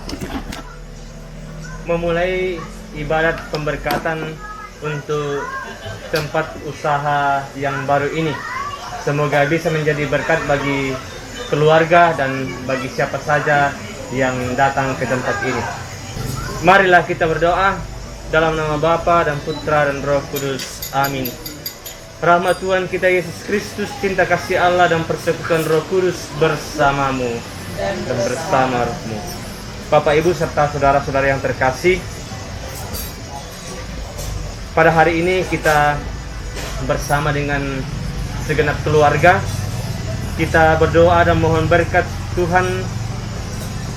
kita memulai ibadat pemberkatan untuk tempat usaha yang baru ini. Semoga bisa menjadi berkat bagi keluarga dan bagi siapa saja yang datang ke tempat ini. Marilah kita berdoa dalam nama Bapa dan Putra dan Roh Kudus. Amin. Rahmat Tuhan kita Yesus Kristus, cinta kasih Allah dan persekutuan Roh Kudus bersamamu dan bersama rohmu. Bapak, Ibu, serta saudara-saudara yang terkasih, pada hari ini kita bersama dengan segenap keluarga, kita berdoa dan mohon berkat Tuhan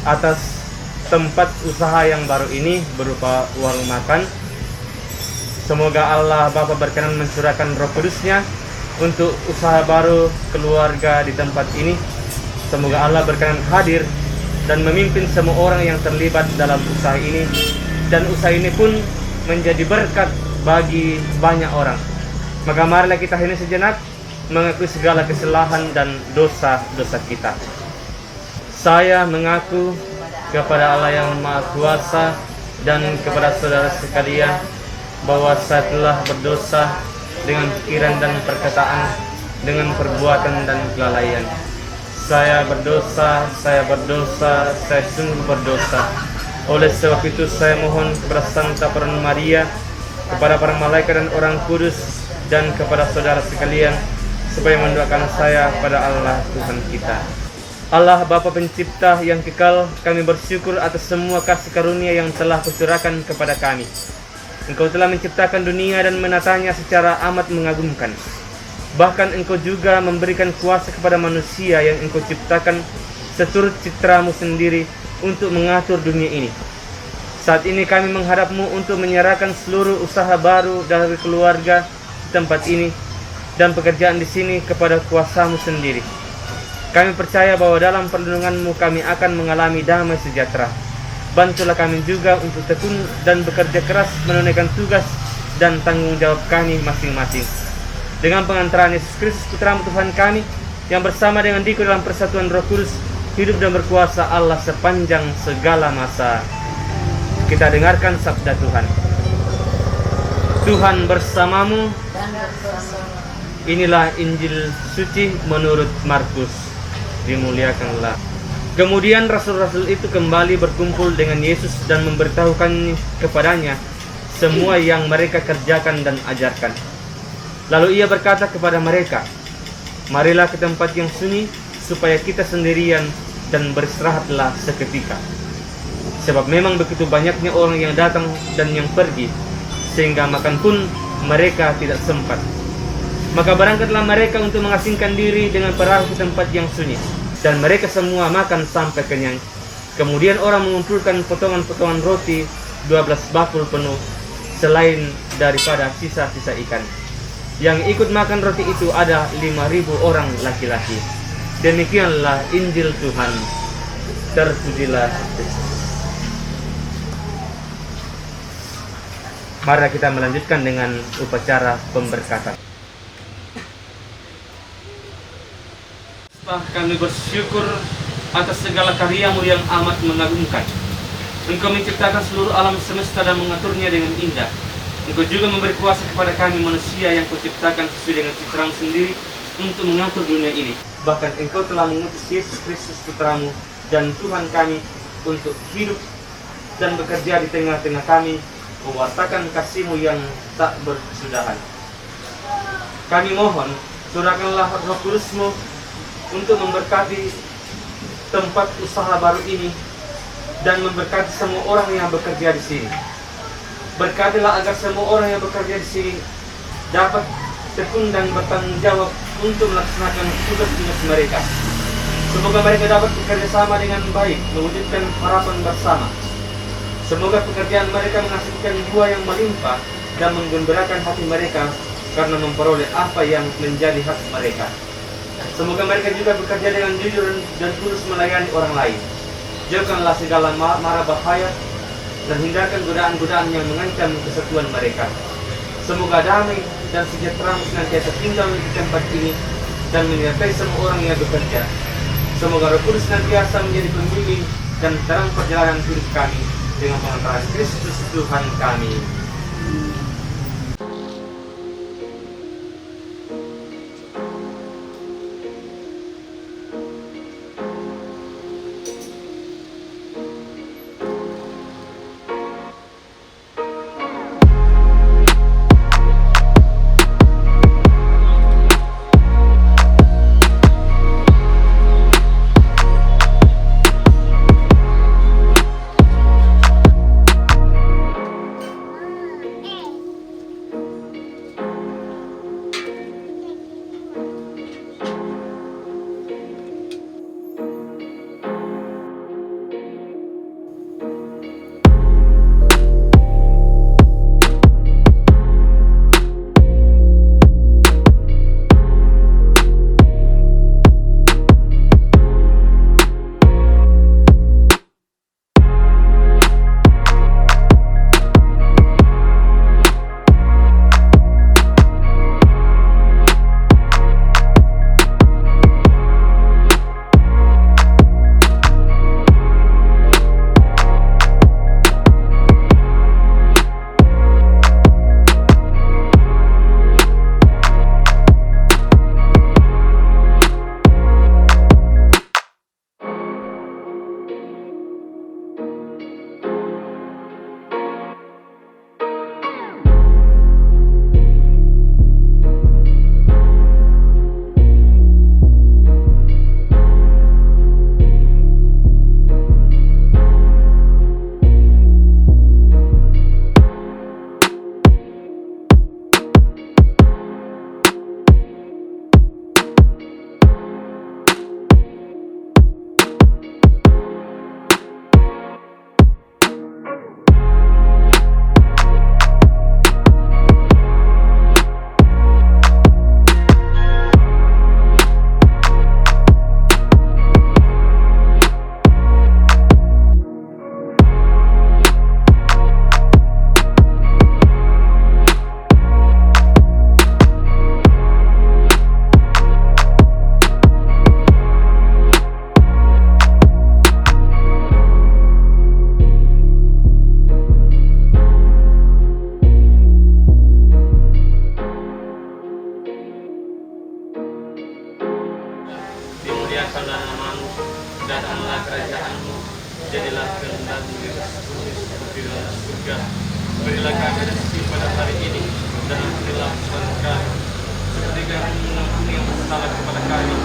atas tempat usaha yang baru ini berupa warung makan. Semoga Allah Bapa berkenan mencurahkan Roh Kudus-Nya untuk usaha baru keluarga di tempat ini. Semoga Allah berkenan hadir dan memimpin semua orang yang terlibat dalam usaha ini, dan usaha ini pun menjadi berkat bagi banyak orang. Maka marilah kita ini sejenak mengakui segala kesalahan dan dosa-dosa kita. Saya mengaku kepada Allah yang Maha Kuasa dan kepada saudara sekalian bahwa saya telah berdosa dengan pikiran dan perkataan, dengan perbuatan dan kelalaian. Saya berdosa, saya sungguh berdosa. Oleh sebab itu saya mohon kepada Santa Peran Maria, kepada para malaikat dan orang kudus, dan kepada saudara sekalian, supaya mendoakan saya kepada Allah Tuhan kita. Allah Bapa Pencipta yang kekal, kami bersyukur atas semua kasih karunia yang telah Kucurahkan kepada kami. Engkau telah menciptakan dunia dan menatanya secara amat mengagumkan. Bahkan Engkau juga memberikan kuasa kepada manusia yang Engkau ciptakan seturut citramu sendiri untuk mengatur dunia ini. Saat ini kami menghadap-Mu untuk menyerahkan seluruh usaha baru dari keluarga di tempat ini dan pekerjaan di sini kepada kuasa-Mu sendiri. Kami percaya bahwa dalam perlindungan-Mu kami akan mengalami damai sejahtera. Bantulah kami juga untuk tekun dan bekerja keras menunaikan tugas dan tanggung jawab kami masing-masing. Dengan pengantaran Yesus Kristus Putra Tuhan kami, yang bersama dengan Dikau dalam persatuan Roh Kudus, hidup dan berkuasa Allah sepanjang segala masa. Kita dengarkan sabda Tuhan. Tuhan bersamamu. Inilah Injil suci menurut Markus. Dimuliakanlah. Kemudian rasul-rasul itu kembali berkumpul dengan Yesus dan memberitahukan kepadanya semua yang mereka kerjakan dan ajarkan. Lalu ia berkata kepada mereka, "Marilah ke tempat yang sunyi, supaya kita sendirian dan beristirahatlah seketika. Sebab memang begitu banyaknya orang yang datang dan yang pergi, sehingga makan pun mereka tidak sempat. Maka berangkatlah mereka untuk mengasingkan diri dengan perahu ke tempat yang sunyi. Dan mereka semua makan sampai kenyang. Kemudian orang mengumpulkan potongan-potongan roti 12 bakul penuh, selain daripada sisa-sisa ikan. Yang ikut makan roti itu ada 5.000 orang laki-laki." Demikianlah Injil Tuhan. Terpujilah Kristus. Mari kita melanjutkan dengan upacara pemberkatan. Kami bersyukur atas segala karya-Mu yang amat mengagumkan. Engkau menciptakan seluruh alam semesta dan mengaturnya dengan indah. Engkau juga memberi kuasa kepada kami manusia yang Kau ciptakan sesuai dengan citra-Mu sendiri untuk mengatur dunia ini. Bahkan Engkau telah mengutus Yesus Kristus Putra-Mu dan Tuhan kami untuk hidup dan bekerja di tengah-tengah kami, mewartakan kasih-Mu yang tak berkesudahan. Kami mohon, curahkanlah Roh Kudus-Mu untuk memberkati tempat usaha baru ini dan memberkati semua orang yang bekerja di sini. Berkatilah agar semua orang yang bekerja di sini dapat tekun dan bertanggung jawab untuk melaksanakan tugas-tugas mereka. Semoga mereka dapat bekerja sama dengan baik, mewujudkan harapan bersama. Semoga pekerjaan mereka menghasilkan buah yang melimpah dan menggembirakan hati mereka karena memperoleh apa yang menjadi hak mereka. Semoga mereka juga bekerja dengan jujur dan tulus melayani orang lain. Jauhkanlah segala mara bahaya dan hindarkan godaan-godaan yang mengancam kesatuan mereka. Semoga damai dan sejahtera senantiasa tinggal di tempat ini dan menyertai semua orang yang bekerja. Semoga Roh Kudus senantiasa menjadi pembimbing dan terang perjalanan hidup kami dengan pengantaran Kristus Tuhan kami. Dimuliakanlah namamu, datanglah kerajaanmu, jadilah kehendakmu di dalam surga. Berilah kami rezeki pada hari ini, dan ampunilah kesalahan kami, seperti kami mengampuni yang bersalah kepada kami.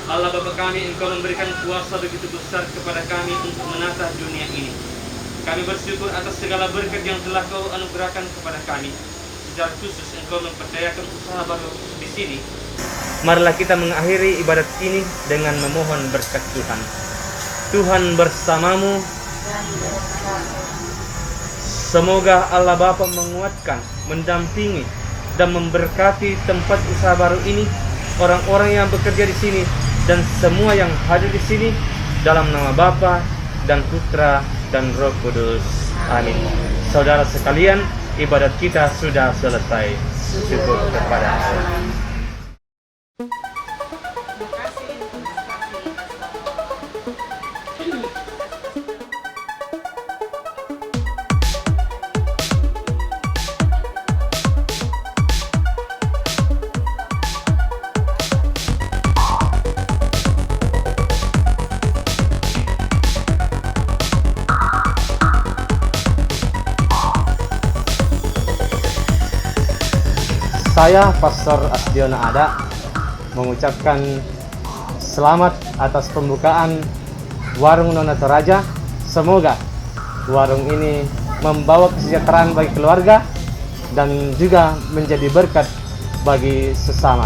Allah Bapa kami, Engkau memberikan kuasa begitu besar kepada kami untuk menata dunia ini. Kami bersyukur atas segala berkat yang telah Kau anugerahkan kepada kami. Secara khusus Engkau memperdayakan usaha baru di sini. Marilah kita mengakhiri ibadat ini dengan memohon berkat Tuhan. Tuhan bersamamu. Semoga Allah Bapa menguatkan, mendampingi, dan memberkati tempat usaha baru ini, orang-orang yang bekerja di sini, dan semua yang hadir di sini, dalam nama Bapa dan Putra dan Roh Kudus. Amin. Saudara sekalian, ibadat kita sudah selesai. Syukur kepada Allah. Saya, Pastor Asdiona Ada, mengucapkan selamat atas pembukaan Warung Nona Toraja. Semoga warung ini membawa kesejahteraan bagi keluarga dan juga menjadi berkat bagi sesama.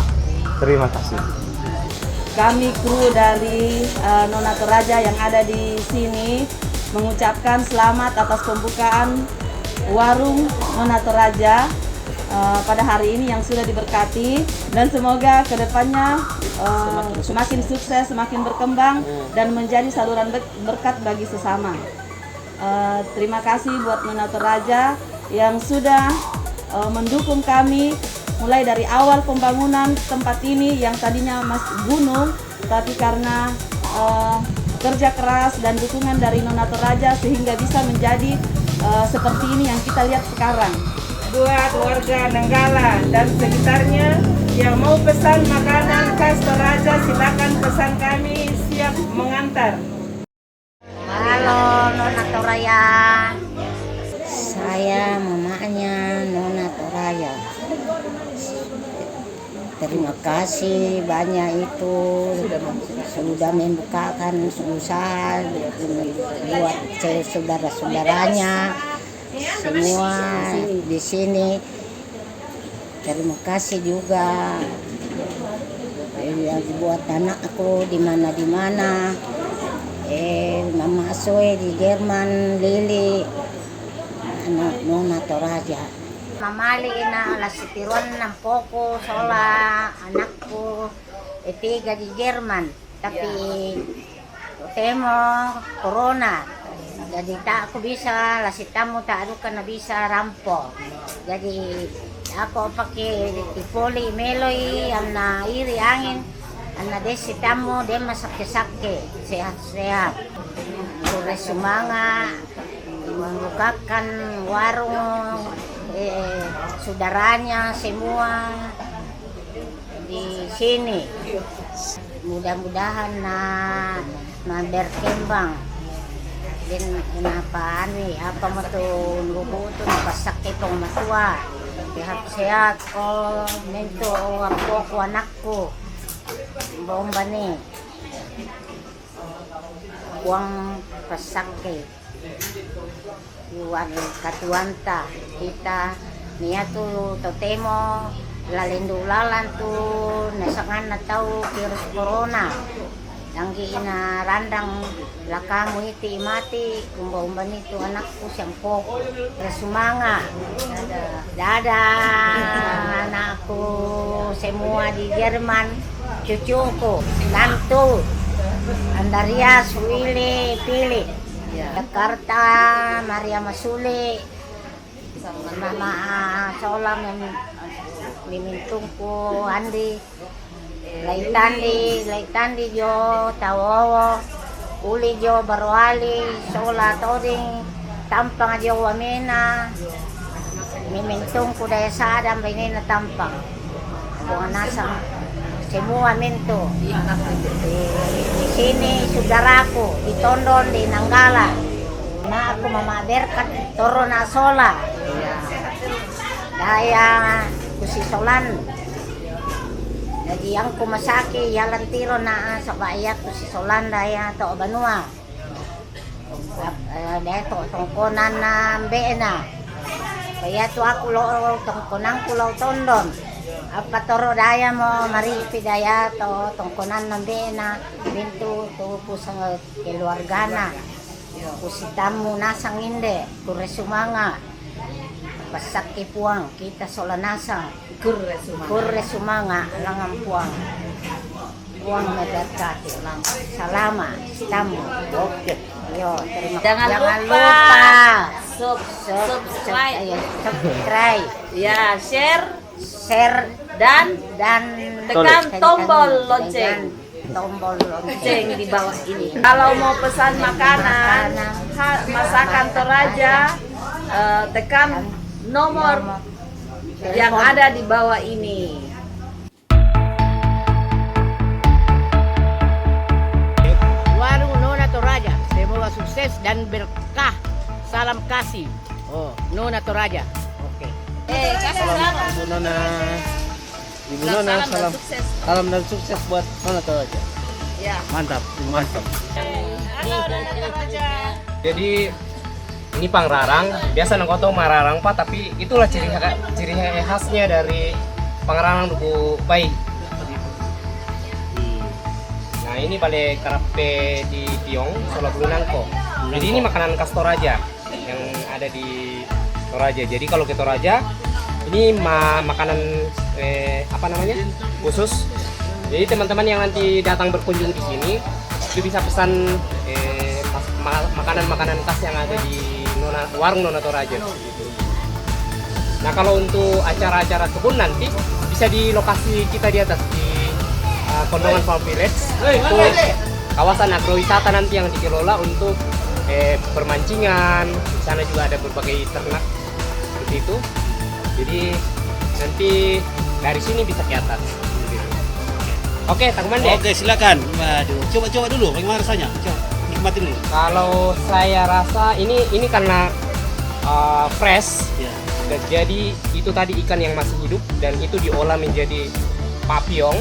Terima kasih. Kami kru dari Nona Toraja yang ada di sini mengucapkan selamat atas pembukaan Warung Nona Toraja pada hari ini yang sudah diberkati, dan semoga kedepannya semakin sukses, semakin berkembang dan menjadi saluran berkat bagi sesama. Terima kasih buat Nona Toraja yang sudah mendukung kami mulai dari awal pembangunan tempat ini yang tadinya masih gunung, tapi karena kerja keras dan dukungan dari Nona Toraja sehingga bisa menjadi seperti ini yang kita lihat sekarang. Buat warga Nanggala dan sekitarnya yang mau pesan makanan khas Toraja, silakan pesan, kami siap mengantar. Halo Nona Toraja, saya mamanya Nona Toraja. Terima kasih banyak itu sudah membukakan usaha buat saudara-saudaranya semua di sini. Terima kasih juga buat anakku di mana-mana. Mama Soe di Jerman, Lili, anak Nona Toraja. Mamali na alas sitiron ng poko sola anakku tiga di Jerman, tapi temo corona. Jadi tak aku bisa lasitamu tak aduh na bisa rampo. Jadi ako pakai tipoli meloi na iri angin na desitamu dem masake-sake sehat-sehat. Pure semangat membukakan warung saudaranya semua di sini. Mudah-mudahan berkembang. Dan kenapa apa matun lubu tu napasak itong matua. Sehat-sehat ko mento ako anakku. Bomba ni. Kuang pasake. Yuan katuanta kita niya tu totemo lalindulalan tu nasangan na tau virus corona anggi ina randang lakamu iti mati kumba-umba nito anakku siyang poko resumanga dadah anakku semua di Jerman cucuku Nantu Andarias Willy Pili Jakarta, Maria Masuli, Mama Solam yang mimintungku Andi, Laitandi Jo Tawowo, Uli Jo Barwali, Sola Toding, Tampang Jo Wamena, mimintungku Daya Sadam, Bainena Tampang, Buang Nasang, semua minto. Di sini saudaraku di Tondon di Nanggala. Nah aku Mama Berkat Torona Sola. Daya kusi Solan. Jadi yang kumasaki yalan tiro na sa bayat kusi Solan daya to Banua. Daya to tongkonan na Beena. Kaya to aku lo tongkonan kulau Tondon. Apa toro daya mo maripi daya to tongkonan ng Beena bintu to pusang keluargana pusitamu nasang inde kuresumanga pasaki puang kita solanasang kuresumanga langang puang meberkati lang salama tamu. Oke. Yo, jangan lupa subscribe Ya, share dan tekan tombol lonceng. Tombol lonceng di bawah ini. Kalau mau pesan makanan masakan Toraja, tekan nomor yang ada di bawah ini. Warung Nona Toraja, semoga sukses dan berkah. Salam kasih. Oh, Nona Toraja. Oke. Kasih salam. Ibu Nona, salam dan sukses buat Nona Toraja. Ya. Mantap. Jadi ini pangrarang, biasa nangkoto mararang Pak, tapi itulah ciri khasnya dari pangrarang Duku Bai. Nah ini balik karape di Tiong, Sola Bulunangko. Jadi ini makanan khas Toraja yang ada di Toraja. Jadi kalau ke Toraja ini makanan khusus. Jadi teman-teman yang nanti datang berkunjung di sini itu bisa pesan makanan-makanan khas yang ada di warung Nona Toraja. Gitu. Nah kalau untuk acara-acara kebun nanti bisa di lokasi kita di atas di Kondongan Farm Village. Itu kawasan agrowisata nanti yang dikelola untuk permancingan. Di sana juga ada berbagai ternak seperti itu. Jadi nanti dari sini bisa ke atas. Oke, Kang Mande. Oke, silakan. Waduh, coba dulu bagaimana rasanya? Coba nikmati dulu. Kalau saya rasa ini karena fresh. Ya. Dan jadi itu tadi ikan yang masih hidup dan itu diolah menjadi papyong.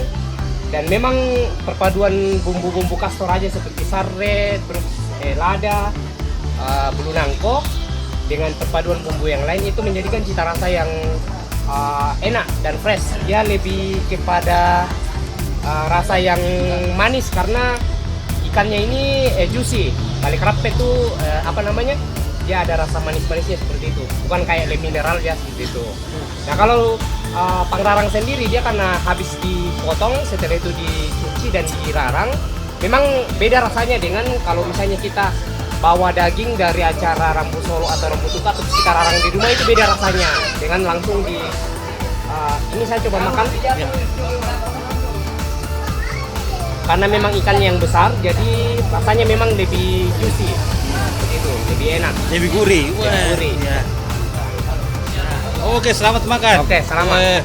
Dan memang perpaduan bumbu-bumbu khas Toraja seperti sarret, terus lada, bulu nangko dengan perpaduan bumbu yang lain itu menjadikan cita rasa yang enak dan fresh. Dia lebih kepada rasa yang manis karena ikannya ini juicy. Balik rape itu apa namanya? Dia ada rasa manis-manisnya seperti itu. Bukan kayak le mineral ya seperti itu. Nah, kalau pangrarang sendiri dia karena habis dipotong setelah itu dicuci dan dirarang, memang beda rasanya dengan kalau misalnya kita bawa daging dari acara Rambu Solo atau Rambu Tuka terus kita rarang di rumah, itu beda rasanya dengan langsung di ini saya coba makan. Ya. Karena memang ikannya yang besar, jadi rasanya memang lebih juicy, begitu, lebih enak, Lebih gurih. lebih gurih. Ya. Oke, selamat makan. Oke, selamat.